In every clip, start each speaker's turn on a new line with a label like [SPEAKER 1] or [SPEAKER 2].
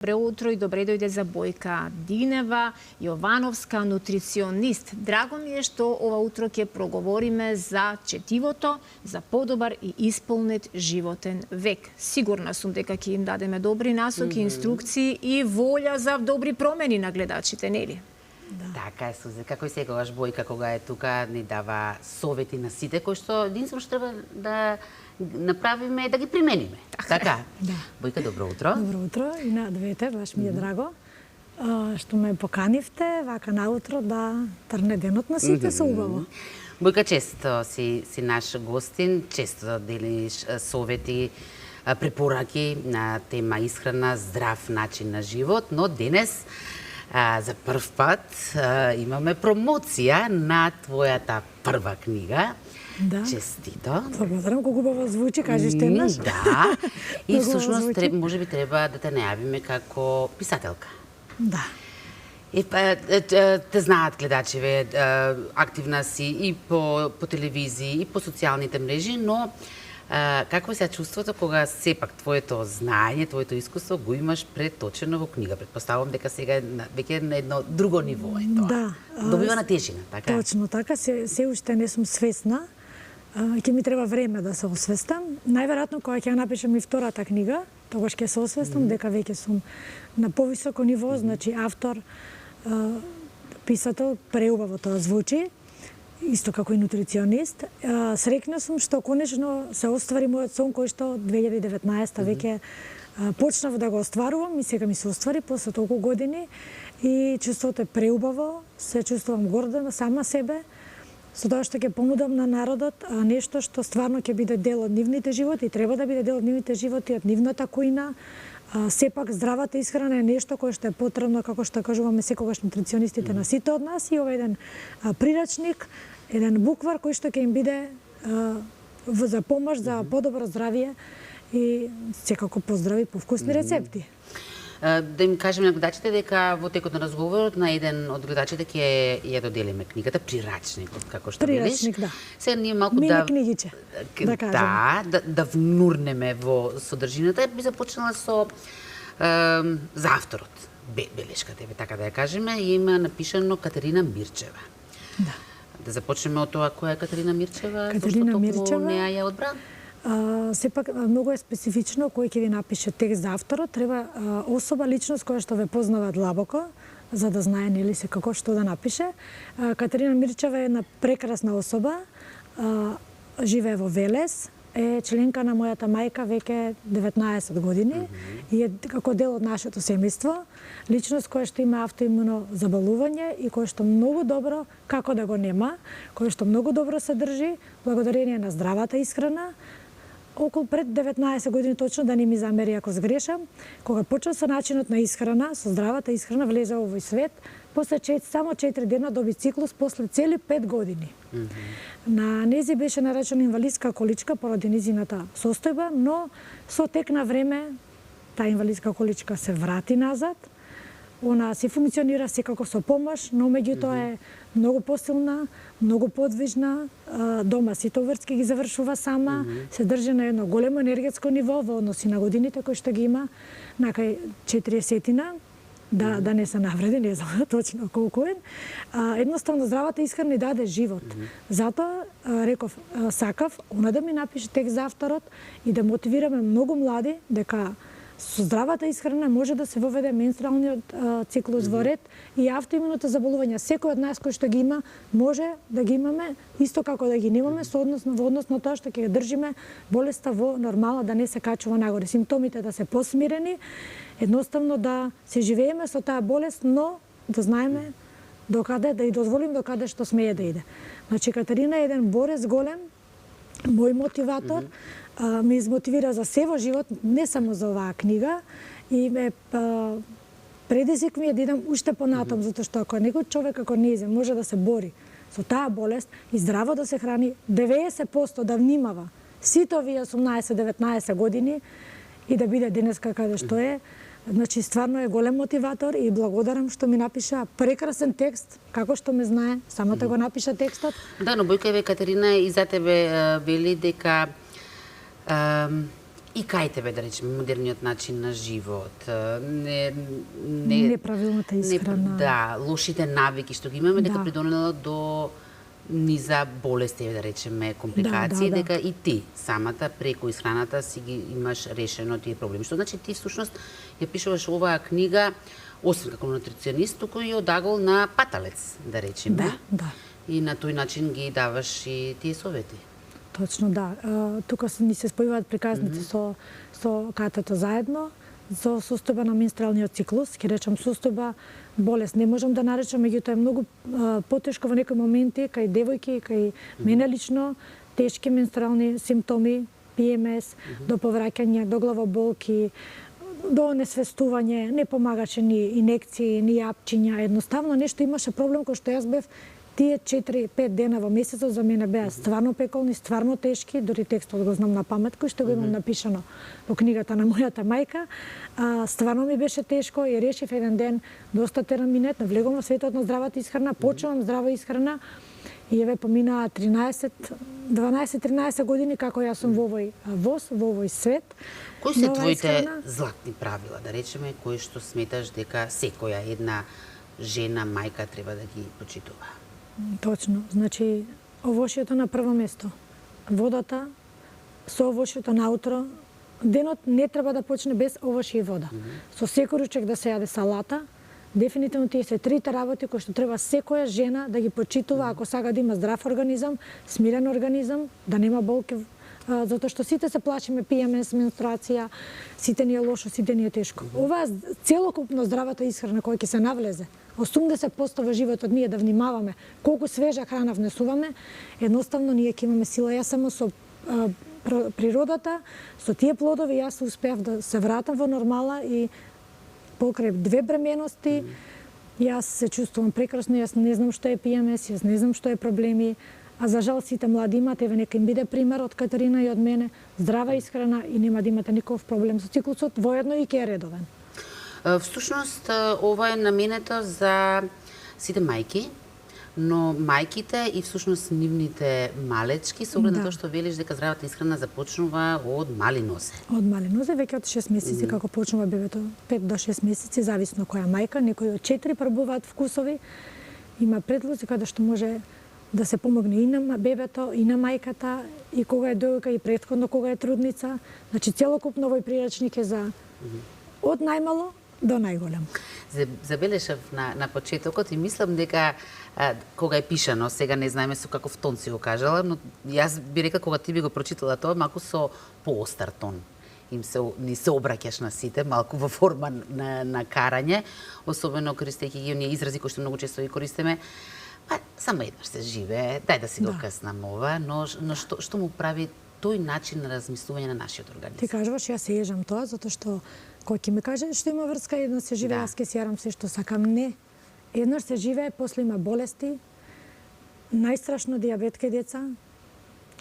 [SPEAKER 1] Добре утро и добре дојде за Бојка Динева, Јовановска, нутриционист. Драго ми е што ова утро ќе проговориме за четивото, за подобар и исполнет животен век. Сигурна сум дека ќе им дадеме добри насоки, инструкции и волја за добри промени на гледачите, нели?
[SPEAKER 2] Да. Така е, Сузе. Како и секогаш Бојка, кога е тука, ни дава совети на сите, кои што единствено што треба да направиме да ги примениме. Така.
[SPEAKER 3] Да.
[SPEAKER 2] Бојка, добро утро.
[SPEAKER 3] Добро утро и на двете, баш ми е драго што ме поканивте вака наутро да трне денот на сите со убаво.
[SPEAKER 2] Бојка, често си наш гостин, често делиш совети, препораки на тема исхрана, здрав начин на живот, но денес за прв пат имаме промоција на твојата прва книга.
[SPEAKER 3] Да.
[SPEAKER 2] Честито.
[SPEAKER 3] Благодарам, колку убаво звучи, кажеш еднаш.
[SPEAKER 2] Да. И всушност можеби треба да те најавиме како писателка.
[SPEAKER 3] Да.
[SPEAKER 2] И те знаат гледачеве, активна си и по телевизии, и по социјалните мрежи, но какво се чувството кога сепак твоето знаење, твоето искуство го имаш преточено во книга? Предпоставувам дека сега веќе на едно друго ниво е тоа.
[SPEAKER 3] Да.
[SPEAKER 2] Добива на тежина, така?
[SPEAKER 3] Точно така, се уште не сум свесна. Ќе ми треба време да се освестам. Најверојатно кога ќе напишам и втората книга, тогаш ќе се освестам дека веќе сум на повисоко ниво, значи автор, писател, преубаво тоа звучи, исто како и нутриционист. Среќна сум што конечно се оствари мојот сон кој што 2019 веќе почнав да го остварувам и сега ми се оствари после толку години и чувството е преубаво, се чувствувам горда на сама себе, со тоа што ќе понудам на народот нешто што стварно ќе биде дел од нивните животи и треба да биде дел од нивните животи, од нивната кујна. Сепак здравата исхрана е нешто кое што е потребно, како што кажуваме секогаш нутриционистите на сите од нас, и ова еден прирачник, еден буквар кој што ќе им биде за помош за подобро здравје и секако поздрави по вкусни рецепти.
[SPEAKER 2] Да им кажеме на гледачите дека во текот на разговорот на еден од гледачите ќе ја доделиме книгата Прирачникот, како што велиш.
[SPEAKER 3] Прирачник, да.
[SPEAKER 2] Сега ние малку
[SPEAKER 3] Мини книгиче, да кажеме.
[SPEAKER 2] Да внурнеме во содржината. Би започнала со за авторот. Белешката, така да ја кажеме, има напишано Катерина Мирчева.
[SPEAKER 3] Да.
[SPEAKER 2] Да започнеме од тоа која е Катерина Мирчева,
[SPEAKER 3] Катерина Мирчева,
[SPEAKER 2] неа ја одбра?
[SPEAKER 3] Сепак многу е специфично кој ќе ви напише текст за авторот, треба особа, личност која што ве познава длабоко, за да знае нели се како што да напише. Катерина Мирчева е една прекрасна особа, живее во Велес, е членка на мојата мајка веќе 19 години и е како дел од нашето семејство, личност која што има автоимуно заболување и која што многу добро, како да го нема, која што многу добро се држи благодарение на здравата исхрана. Околу пред 19 години точно, да не ми замери ако сгрешам, кога почна со начинот на исхрана, со здравата исхрана, влезе во овој свет, после само 4 дена доби циклус, после цели 5 години. На нези беше наречена инвалидска количка поради низината состојба, но со тек на време таа инвалидска количка се врати назад. Она се функционира секако со помош, но меѓутоа е многу посилна, многу подвижна, дома сите вртки ги завршува сама, се држи на едно големо енергетско ниво во односи на годините кои што ги има, накај 40-тина, да не се навреди, не знам точно колку е. Едноставно здравата исхрана ни даде живот. Затоа реков, сакав она да ми напише текст за авторот и да мотивираме многу млади дека со здравата исхрана може да се воведе менструалниот циклус во ред и автоимуното заболување. Секој од нас кој што ги има, може да ги имаме, исто како да ги немаме, во однос на тоа што ќе ја држиме болеста во нормала, да не се качува нагоре. Симптомите да се посмирени, едноставно да се живееме со таа болест, но да знаеме докаде, да ја дозволим докаде што смее да иде. Значи, Катерина е еден борец голем, мој мотиватор, ме измотивира за се во живот, не само за оваа книга, и ме предизвик ми е да идам уште понатам, затоа што ако некој човек како незе може да се бори со таа болест и здраво да се храни, 90% да внимава сите овие 18-19 години и да биде денеска каде што е, значи стварно е голем мотиватор и благодарам што ми напиша прекрасен текст, како што ме знае, самата го напиша текстот.
[SPEAKER 2] Да, но Бојка, Катерина и за тебе вели дека И кај тебе, да речеме, модерниот начин на живот,
[SPEAKER 3] Неправилната исхрана.
[SPEAKER 2] Да, лошите навики што ги имаме, дека
[SPEAKER 3] Да.
[SPEAKER 2] придонело до низа болести, да речеме, компликации,
[SPEAKER 3] Да.
[SPEAKER 2] дека и ти самата преку исхраната си ги имаш решено тие проблеми. Што значи ти всушност ја пишуваш оваа книга освен како нутриционист, туку и одагол на паталец, да речеме.
[SPEAKER 3] Да.
[SPEAKER 2] И на тој начин ги даваш и тие совети.
[SPEAKER 3] Точно, да. Тука ни се спојуваат приказници со катето заедно, со состојба на менструалниот циклус, ќе речам состојба болест. Не можам да наречам, меѓутоа е многу потешко во некои моменти, кај девојки, кај мене лично, тешки менструални симптоми, PMS, до повраќање, до главоболки, до несвестување, не помагаше ни инекции, ни јапчиња, едноставно нешто имаше проблем кој што јас бев тие 4-5 дена во месецот за мене беа стварно пеколни, стварно тешки, дури текстот го знам на памет, кој што го имам напишано во книгата на мојата мајка. Стварно ми беше тешко и решив еден ден доста тераминет, навлегувам во светот на здравата исхрана, почнувам здрава исхрана и еве поминаа 12-13 години како јас сум во овој воз, во овој свет.
[SPEAKER 2] Кои се
[SPEAKER 3] Нова
[SPEAKER 2] твоите
[SPEAKER 3] исхрана.
[SPEAKER 2] златни правила, да речеме, кои што сметаш дека секоја една жена, мајка треба да ги почитува?
[SPEAKER 3] Точно. Значи, овошјето на прво место. Водата со овошјето наутро. Денот не треба да почне без овошје и вода. Со секој ручек да се јаде салата. Дефинитивно тие се трите работи кои што треба секоја жена да ги почитува ако сака да има здрав организам, смирен организам, да нема болки, затоа што сите се плашиме PMS, менструација, сите ни е лошо, сите ни е тешко. Ова целокупно здравата исхрана која ќе се навлезе, 80% во животот ние да внимаваме колку свежа храна внесуваме, едноставно ние ќе имаме сила. Јас само со природата, со тие плодови јас успеав да се вратам во нормала и покрај 2 бременности јас се чувствувам прекрасно, јас не знам што е PMS, јас не знам што е проблеми, а за жал сите млади имате, еве нека им биде пример од Катерина и од мене, здрава исхрана и нема да имате никаков проблем со циклусот, воедно и ќе е редовен.
[SPEAKER 2] Всушност, ова е наменето за сите мајки, но мајките и всушност нивните малечки, со оглед на тоа што велиш дека здравата исхрана започнува од мали нозе.
[SPEAKER 3] Од мали нозе, веќе од 6 месеци, како почнува бебето, 5 до 6 месеци, зависно која мајка, некои од 4 пробуваат вкусови, има предлози каде што може да се помогне и на бебето, и на мајката, и кога е дојка, и претходно кога е трудница. Значи, целокупно овој прирачник е за од најмало до најголем.
[SPEAKER 2] Забелешав на почетокот и мислам дека кога е пишано, сега не знаеме со каков тон си го кажала, но јас би рекла кога ти би го прочитала тоа малку со поостар тон. Ни се обраќаш на сите, малку во форма на карање, особено користејќи ги оние изрази кои што многу често ги користиме. Само еднаш се живее, дај да си го къснам ова, но што му прави тој начин на размислување на нашиот организм?
[SPEAKER 3] Ти кажуваш, јас се ежам тоа, затоа што кој ќе ми каже што има врска, еднаш се живее, јас ќе си јарам се што сакам. Не. Еднаш се живее, после има болести, најстрашно дијабет кај деца,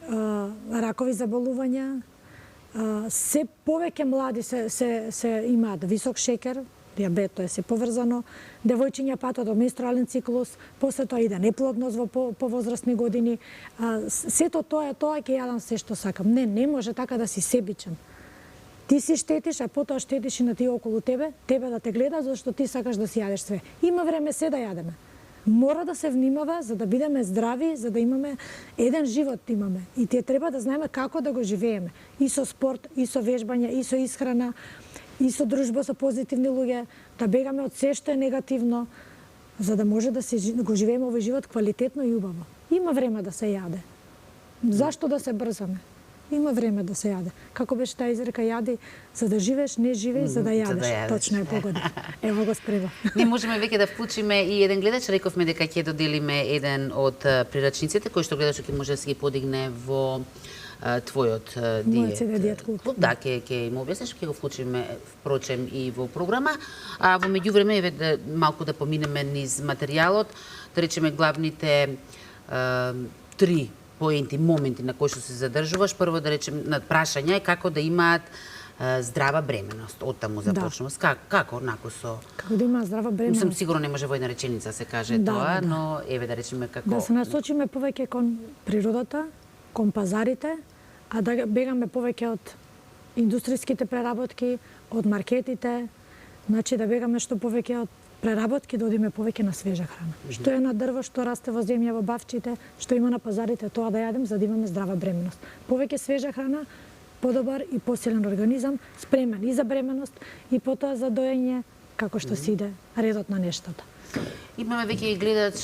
[SPEAKER 3] ракови заболувања, се повеќе млади се имаат висок шекер, дијабет, тоа е се поврзано, девојчиња патот до менструален циклус, после тоа иде неплодност во повозрастни години. Сето тоа ќе јадам се што сакам. Не може така да си себичен. Ти си штетиш, а потоа штетиш и на тие околу тебе да те гледа, зашто ти сакаш да си јадеш све. Има време се да јадеме. Мора да се внимава за да бидеме здрави, за да имаме еден живот имаме. И тие треба да знаеме како да го живееме. И со спорт, и со вежбање, и со исхрана, и со дружба со позитивни луѓе, да бегаме од се што е негативно, за да може да го живееме овој живот квалитетно и убаво. Има време да се јаде. Зашто да се брзаме? Има време да се јаде. Како беше таа изрека, јади за да живееш, не живеј за да јадеш. Точно е погода. Ево го спрева.
[SPEAKER 2] Ние можеме веќе да вклучиме и еден гледач, рековме дека ќе доделиме еден од прирачниците кој што гледачот ќе може да се ги подигне во твојот диет клуб. Да, ќе им објасниш, ќе го вклучиме впрочем и во програма. А во меѓувреме еве малку да поминеме низ материјалот, да речеме главните 3 поенти, моменти на кои што се задржуваш. Прво да речем на прашање е како да имаат здрава бременост. Оттаму започнуваш. Како онако со
[SPEAKER 3] Како да има здрава бременост?
[SPEAKER 2] Мислам сигурно не може во една реченица се каже тоа, но еве да речеме како
[SPEAKER 3] да се насочиме повеќе кон природата, кон пазарите, а да бегаме повеќе од индустријските преработки, од маркетите, значи да бегаме што повеќе од преработки, да одиме повеќе на свежа храна. Што е на дрво, што расте во земја, во бавчите, што има на пазарите, тоа да јадем за да имаме здрава бременост. Повеќе свежа храна, подобар и посилен организам, спремен и за бременост и потоа за доење, како што си иде редот на нештата.
[SPEAKER 2] Имаме веќе и гледач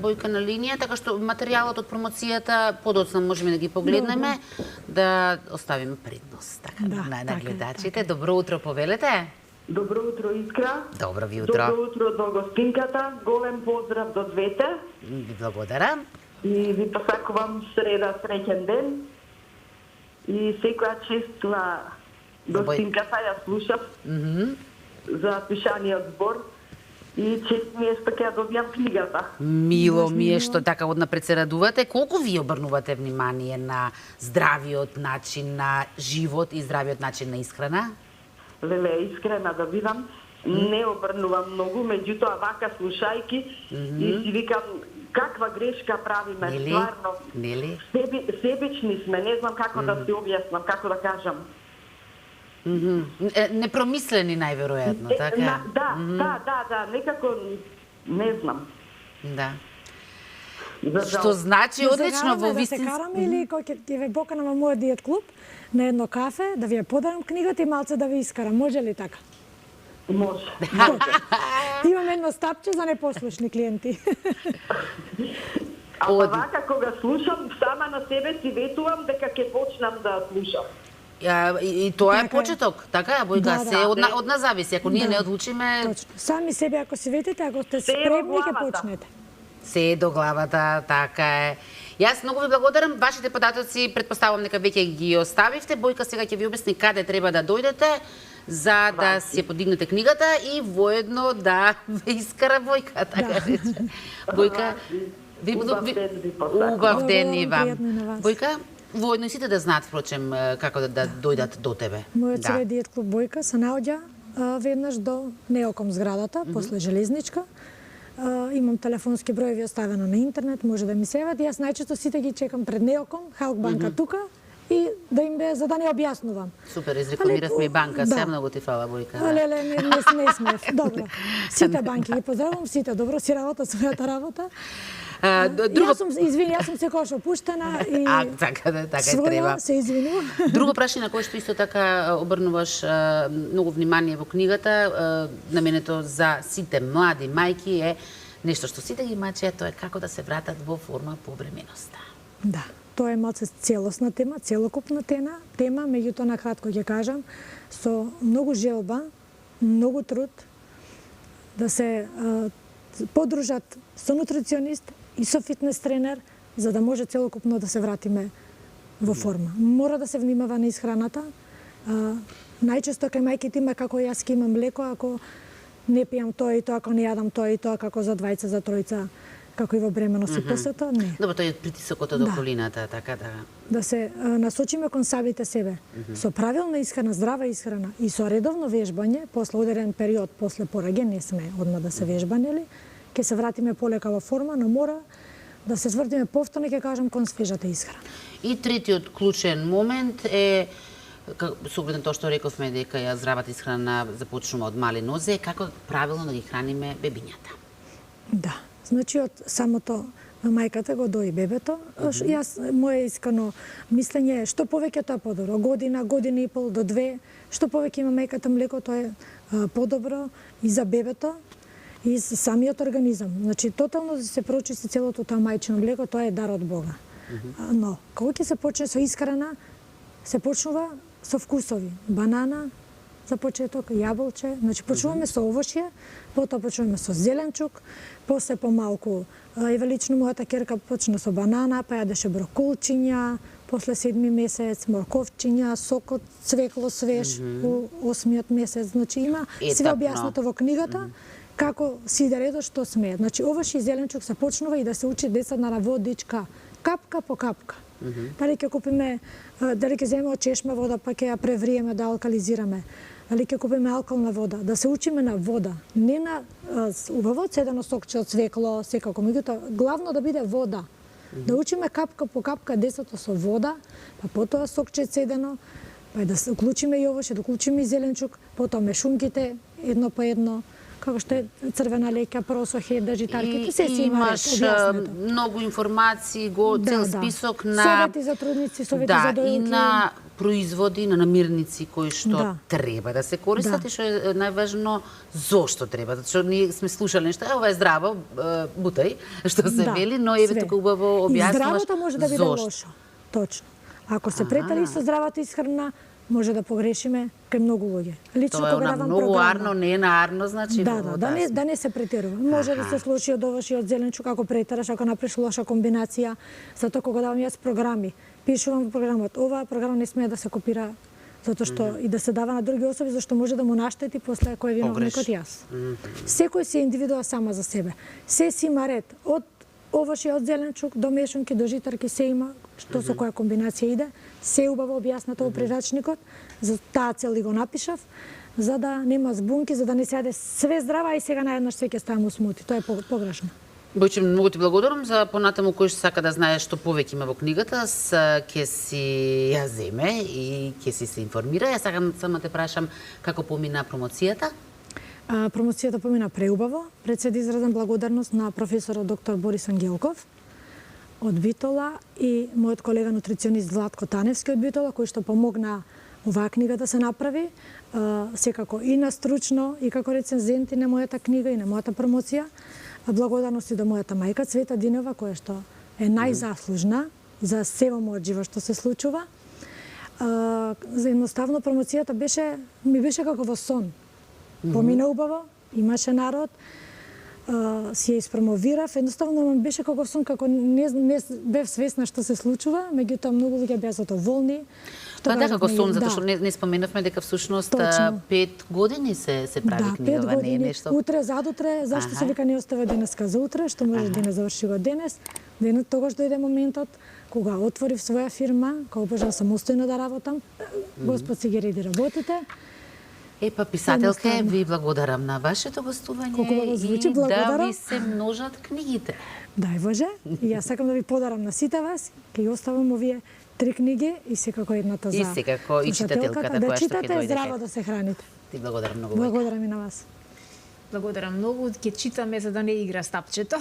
[SPEAKER 2] Бојка на линија, така што материјалот од промоцијата подоцна можеме да ги погледнеме, да оставиме предност така, на гледачите. Добро утро, повелете.
[SPEAKER 4] Добро утро, Искра.
[SPEAKER 2] Добро ви утро.
[SPEAKER 4] Добро утро до гостинката. Голем поздрав до двете.
[SPEAKER 2] Ви благодарам.
[SPEAKER 4] И ви посакувам среда среќен ден. И секоја чест на гостинката, ја слушав за пишаниот збор. И чест ми е што ќе ја добијам книгата.
[SPEAKER 2] Мило ми е што така однапред се радувате. Колку ви обрнувате внимание на здравиот начин на живот и здравиот начин на исхрана?
[SPEAKER 4] Леле, искрена да бидам, не обрнувам многу, меѓутоа вака слушајки и си викам каква грешка правиме, стварно.
[SPEAKER 2] Нели?
[SPEAKER 4] Себични сме, не знам како да се објаснам, како да кажам.
[SPEAKER 2] Непромислени најверојатно, така?
[SPEAKER 4] Да, некако не знам.
[SPEAKER 2] Да. Што значи одлично во
[SPEAKER 3] вистински... Да се караме или кој ќе ве поканам во мојот диет клуб на едно кафе, да ви ја подарам книгата и малце да ви искарам. Може ли така?
[SPEAKER 4] Може.
[SPEAKER 3] Имам едно стапче за непослушни клиенти.
[SPEAKER 4] А вака кога слушам, сама на себе си ветувам дека ќе почнам да слушам.
[SPEAKER 2] И тоа е почеток, така, Бојка, се од нас зависи, ако ние не одлучиме...
[SPEAKER 3] Точно. Сами себе ако се ветите, ако сте спремни, ќе почнете.
[SPEAKER 2] Се до главата, така е. Јас многу ви благодарам. Вашите податоци предпоставувам дека веќе ги оставивте. Бојка сега ќе ви објасни каде треба да дојдете за да си подигнете книгата и воедно да ве искара Бојка, така рече. Бојка, убав ден и вам. Бојка, воедно и сите да знаат, впрочем, како да дојдат до тебе.
[SPEAKER 3] Мојот сега диет клуб Бојка се наоѓа веднаш до Неоком зградата, после железничка. Имам телефонски броеви оставено на интернет, може да ми се јават. Јас најчесто сите ги чекам пред Неоком, Халк банка тука и да им за да не објаснувам.
[SPEAKER 2] Супер, изрекламиравме и банка, се многу ти фала, Бојка.
[SPEAKER 3] Леле, не смев. Добро. Сите банки ги поздравувам, сите добро си работа својата работа. Јас сум секогаш опуштена и
[SPEAKER 2] така треба.
[SPEAKER 3] Се извинувам.
[SPEAKER 2] Друго прашање на кое што исто така обрнуваш многу внимание во книгата, наменето за сите млади мајки е нешто што сите ги мачеа, тоа е како да се вратат во форма по бременоста.
[SPEAKER 3] Да, тоа е малце целосна тема, целокупна тема, меѓутоа на кратко ќе кажам, со многу желба, многу труд да се подружат со нутриционист и со фитнес тренер, за да може целокупно да се вратиме во форма. Мора да се внимава на исхраната. Најчесто кај мајките има како јас ке имам млеко, ако не пијам тоа и тоа, ако не јадам тоа и тоа, како за двајца, за тројца, како и во бременост и после тоа, не.
[SPEAKER 2] Добро, тоа е притисокот од околината, така да.
[SPEAKER 3] Да се насочиме кон самите себе. Со правилна исхрана, здрава исхрана и со редовно вежбање, после одреден период после пораѓање, не сме одма да се вежбанели, ќе се вратиме полека во форма, но мора да се свртиме повторно, ќе кажам, кон свежата исхрана.
[SPEAKER 2] И третиот клучен момент е, со оглед на тоа што рековме дека ја здравата исхрана започнува од мали нозе, како правилно да ги храниме бебињата.
[SPEAKER 3] Да, значи од самото мајката го дои бебето. Јас, моje искрено мислење е што повеќе тоа подобро. Година и пол до 2, што повеќе има мајката млеко, тоа е подобро и за бебето и за самиот организам. Значи, тотално да се прочисти целото тоа мајчино млеко, тоа е дар од Бога. Но, кога ќе се почне со исхрана, се почнува со вкусови. Банана, за почеток, јаболче, значи почнуваме со овошје, потоа почнуваме со зеленчук, после помалку, евелично мојата ќерка почна со банана, па јадеше броколчиња, после 7 месец морковчиња, сок од цвекло свеж, у 8-миот месец, значи има све објаснато во книгата, како си иде редот што смее. Значи, овошје и зеленчук се почнува и да се учи децата на водичка, капка по капка. Дали ќе купиме, дали ќе земеме од чешма вода, па ќе ја превриеме да алкализираме. Дали ќе купиме алкална вода, да се учиме на вода, не на убаво цедено сокче од свекло, секако, меѓутоа главно да биде вода. Да учиме капка по капка децата со вода, па потоа сокче цедено, па да се уклучиме и овоше, да уклучиме и зеленчук, потоа мешунките едно по едно, како што е црвена леќа, просо, хеда, житарките, се си има ред,
[SPEAKER 2] имаш
[SPEAKER 3] објаснето.
[SPEAKER 2] многу информации, цел список на
[SPEAKER 3] совети за трудници, совети за дојлки.
[SPEAKER 2] и на производи, на намирници кои што
[SPEAKER 3] Да.
[SPEAKER 2] треба да се користат
[SPEAKER 3] Да.
[SPEAKER 2] и што е најважно зошто треба. Затоа што ние сме слушале нешто, ова е здраво, бутај, што се вели, но еве
[SPEAKER 3] све.
[SPEAKER 2] тука убаво
[SPEAKER 3] И
[SPEAKER 2] објаснуваш
[SPEAKER 3] здравото може да биде
[SPEAKER 2] зошто.
[SPEAKER 3] лошо. Точно. Ако се претали со здравата исхрана, може да погрешиме кај многу луѓе. Лично
[SPEAKER 2] Тоа е
[SPEAKER 3] кога
[SPEAKER 2] она
[SPEAKER 3] давам
[SPEAKER 2] многу
[SPEAKER 3] програма,
[SPEAKER 2] арно, не е на арно, значи
[SPEAKER 3] да не се претерува. Може да се слуши од овош и од зеленчук ако претераш, ако направиш лоша комбинација. Затоа кога давам јас програми, пишувам во програмот, ова програма не смее да се копира затоа што и да се дава на други особи зашто може да му наштети после кој е виновникот јас. Секој си е индивидуа сама за себе. Се си има ред од овош и од зеленчук до мешунки до житарки се има што со која комбинација иде. Се убаво објаснато во прирачникот, за таа цел и го напишав, за да нема збунки, за да не се јаде све здрава и сега наеднаш се ќе ставам у смути. Тоа е погрешно.
[SPEAKER 2] Бојче, многу ти благодарам за понатаму кој што сака да знае што повеќе има во книгата, ќе си ја земе и ќе си се информира. Ја сакам само те прашам како помина промоцијата.
[SPEAKER 3] Промоцијата помина преубаво. Пред се да изразам благодарност на професорот доктор Борис Ангелков од Битола и мојот колега нутриционист Владко Таневски од Битола, кој што помогна оваа книга да се направи, секако и на стручно и како рецензенти на мојата книга и на мојата промоција. Благодарности до мојата мајка Цвета Динева, која што е најзаслужна за се во мојот живот што се случува. За едноставно промоцијата ми беше како во сон. Помина убаво, имаше народ, си ја испромовирав, едноставно ми беше како сон, како не бев свесна што се случува, меѓутоа многу луѓе беа задоволни.
[SPEAKER 2] Тоа дека како сон, затоа што не споменавме дека всушност 5 години се прави книгава, не е нешто.
[SPEAKER 3] Утре, задутре, зашто се вика не остава денеска за утре, што може да не заврши го денес. Денот тогаш дојде моментот кога отворив своја фирма, кога можам самостојно да работам. Господ си ги реди работите.
[SPEAKER 2] Епа, писателке, ви благодарам на вашето гостување
[SPEAKER 3] звучи,
[SPEAKER 2] и да
[SPEAKER 3] благодарам.
[SPEAKER 2] ви се множат книгите.
[SPEAKER 3] Дај Боже, и јас сакам да ви подарам на сите вас, ќе ја оставам овие 3 книги и секако едната за
[SPEAKER 2] И секако и читателката
[SPEAKER 3] да
[SPEAKER 2] која што ќе
[SPEAKER 3] читате,
[SPEAKER 2] дојде.
[SPEAKER 3] здраво да се храните.
[SPEAKER 2] Ти благодарам многу.
[SPEAKER 3] Благодарам и на вас.
[SPEAKER 1] Благодарам многу, ќе читаме за да не игра стапчето.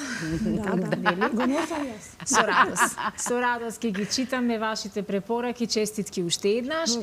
[SPEAKER 3] Да, го носам јас.
[SPEAKER 1] Со радост. Со радост ќе ги читаме вашите препораки, честитки уште еднаш.